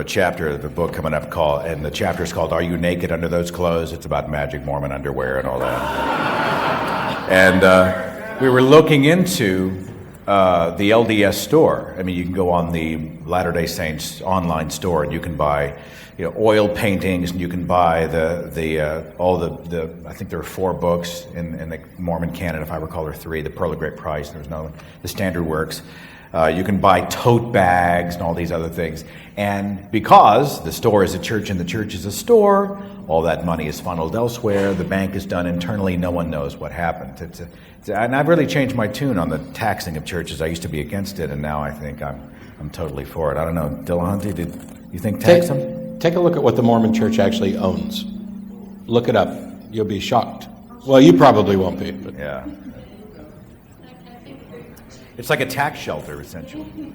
S2: chapter of the book coming up and the chapter is called "Are You Naked Under Those Clothes?" It's about magic Mormon underwear and all that. And we were looking into the LDS store. I mean, you can go on the Latter-day Saints online store and you can buy, oil paintings, and you can buy all the I think there are 4 books in the Mormon canon, if I recall, there are 3. The Pearl of Great Price. There's another one. The Standard Works. You can buy tote bags and all these other things. And because the store is a church and the church is a store, all that money is funneled elsewhere. The bank is done internally. No one knows what happened. And I've really changed my tune on the taxing of churches. I used to be against it, and now I think I'm totally for it. I don't know, Dillahunty, did you think tax them?
S4: Take a look at what the Mormon Church actually owns. Look it up. You'll be shocked. Well, you probably won't be. But.
S2: Yeah. It's like a tax shelter, essentially.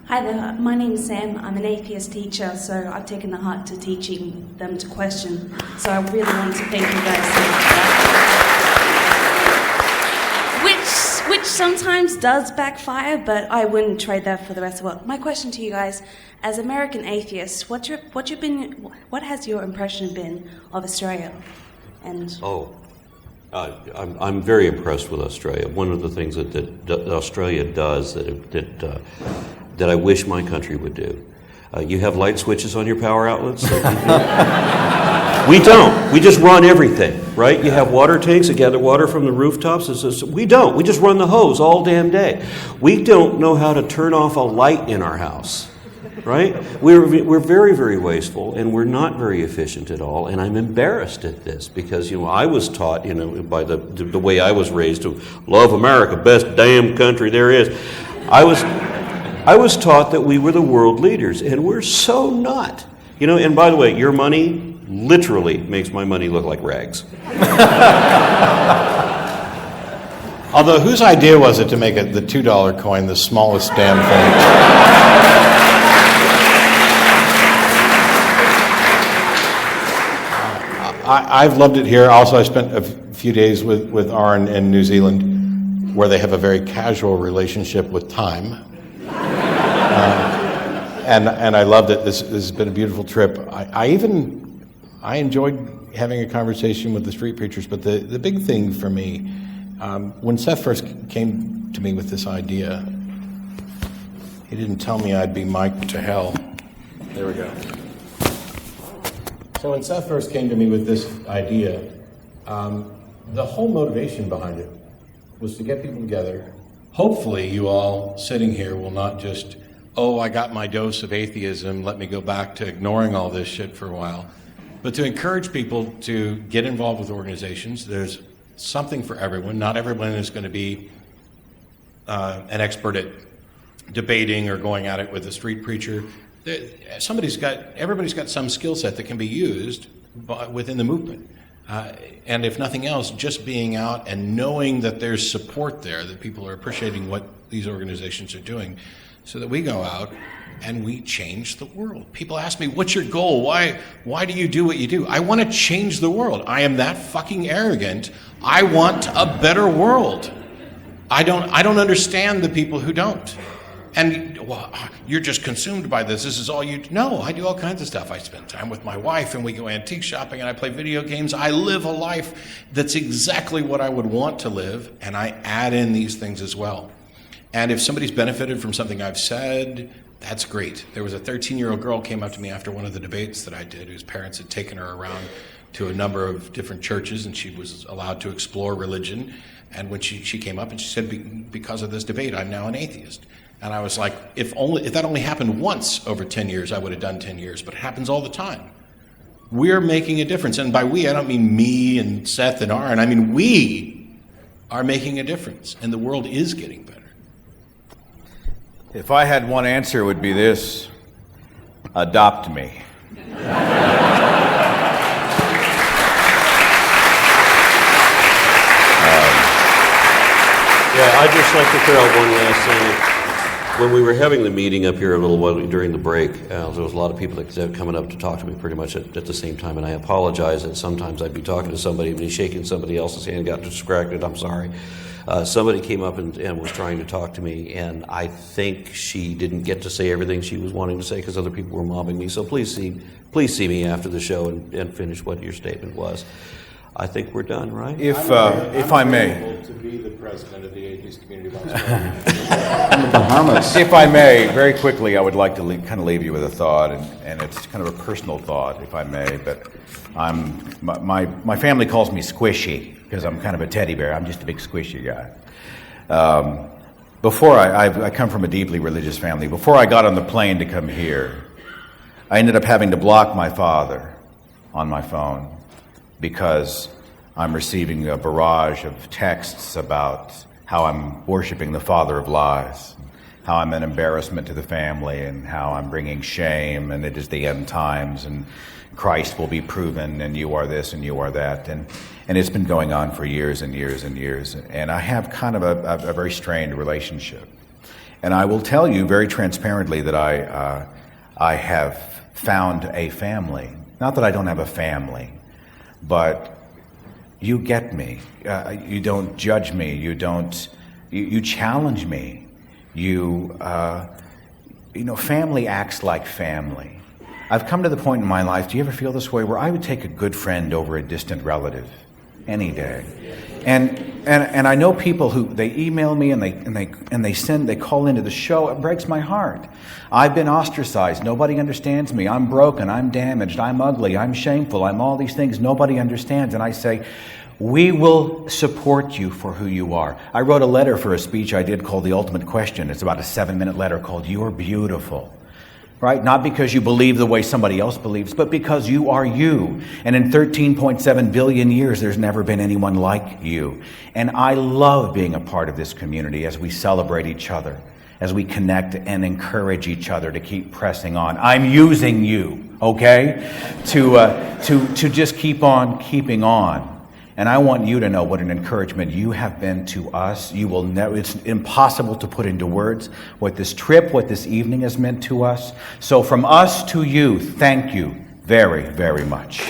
S1: Hi there, my name's Sam. I'm an atheist teacher, so I've taken the heart to teaching them to question. So I really want to thank you guys so much for that. Which sometimes does backfire, but I wouldn't trade that for the rest of the world. My question to you guys, as American atheists, what has your impression been of Australia? And
S3: I'm very impressed with Australia. One of the things that Australia does that I wish my country would do. You have light switches on your power outlets? We don't. We just run everything, right? You have water tanks that gather water from the rooftops. We don't. We just run the hose all damn day. We don't know how to turn off a light in our house, right? We're very, very wasteful, and we're not very efficient at all, and I'm embarrassed at this because, I was taught, by the way I was raised to love America, best damn country there is. I was taught that we were the world leaders, and we're so not. And by the way, your money literally makes my money look like rags.
S4: Although, whose idea was it to make the $2 coin the smallest damn thing? I've loved it here. Also, I spent a few days with Aron in New Zealand, where they have a very casual relationship with time. And I loved it. This has been a beautiful trip. I enjoyed having a conversation with the street preachers, but the big thing for me, when Seth first came to me with this idea, he didn't tell me I'd be mic'd to hell. There we go. So when Seth first came to me with this idea, the whole motivation behind it was to get people together. Hopefully you all sitting here will not just, I got my dose of atheism, let me go back to ignoring all this shit for a while. But to encourage people to get involved with organizations. There's something for everyone. Not everyone is going to be an expert at debating or going at it with a street preacher. Everybody's got some skill set that can be used within the movement. And if nothing else, just being out and knowing that there's support there, that people are appreciating what these organizations are doing, so that we go out and we change the world. People ask me, what's your goal? Why do you do what you do? I want to change the world. I am that fucking arrogant. I want a better world. I don't understand the people who don't. And you're just consumed by this. This is all you do. No, I do all kinds of stuff. I spend time with my wife, and we go antique shopping, and I play video games. I live a life that's exactly what I would want to live, and I add in these things as well. And if somebody's benefited from something I've said, that's great. There was a 13-year-old girl came up to me after one of the debates that I did, whose parents had taken her around to a number of different churches, and she was allowed to explore religion. And when she came up and she said, because of this debate, I'm now an atheist. And I was like, if that only happened once over 10 years, I would have done 10 years. But it happens all the time. We're making a difference. And by we, I don't mean me and Seth and Aron. I mean we are making a difference. And the world is getting better.
S2: If I had one answer, it would be this: adopt me.
S3: I'd just like to throw out one last thing. When we were having the meeting up here a little while during the break, there was a lot of people that kept coming up to talk to me pretty much at the same time, and I apologize that sometimes I'd be talking to somebody and be shaking somebody else's hand, got distracted, I'm sorry. Somebody came up and was trying to talk to me, and I think she didn't get to say everything she was wanting to say because other people were mobbing me, so please see me after the show and finish what your statement was. I think we're done, right?
S2: If I may.
S4: To be the president of the Atheist Community of Australia. Bahamas.
S2: If I may, very quickly, I would like to kind of leave you with a thought, and it's kind of a personal thought, if I may. But my family calls me squishy because I'm kind of a teddy bear. I'm just a big squishy guy. Before I come from a deeply religious family. Before I got on the plane to come here, I ended up having to block my father on my phone because I'm receiving a barrage of texts about how I'm worshiping the father of lies, how I'm an embarrassment to the family, and how I'm bringing shame, and it is the end times, and Christ will be proven, and you are this and you are that. And it's been going on for years and years and years. And I have kind of a very strained relationship. And I will tell you very transparently that I have found a family. Not that I don't have a family, but you get me. You don't judge me. You challenge me. Family acts like family. I've come to the point in my life, do you ever feel this way, where I would take a good friend over a distant relative any day? And I know people who, they email me and they call into the show. It breaks my heart. I've been ostracized. Nobody understands me. I'm broken. I'm damaged. I'm ugly. I'm shameful. I'm all these things nobody understands. And I say, we will support you for who you are. I wrote a letter for a speech I did called The Ultimate Question. It's about a 7-minute letter called You're Beautiful. Right? Not because you believe the way somebody else believes, but because you are you. And in 13.7 billion years, there's never been anyone like you. And I love being a part of this community as we celebrate each other, as we connect and encourage each other to keep pressing on. I'm using you, okay, to just keep on keeping on. And I want you to know what an encouragement you have been to us. You will never, it's impossible to put into words what this trip, what this evening has meant to us. So from us to you, thank you very, very much.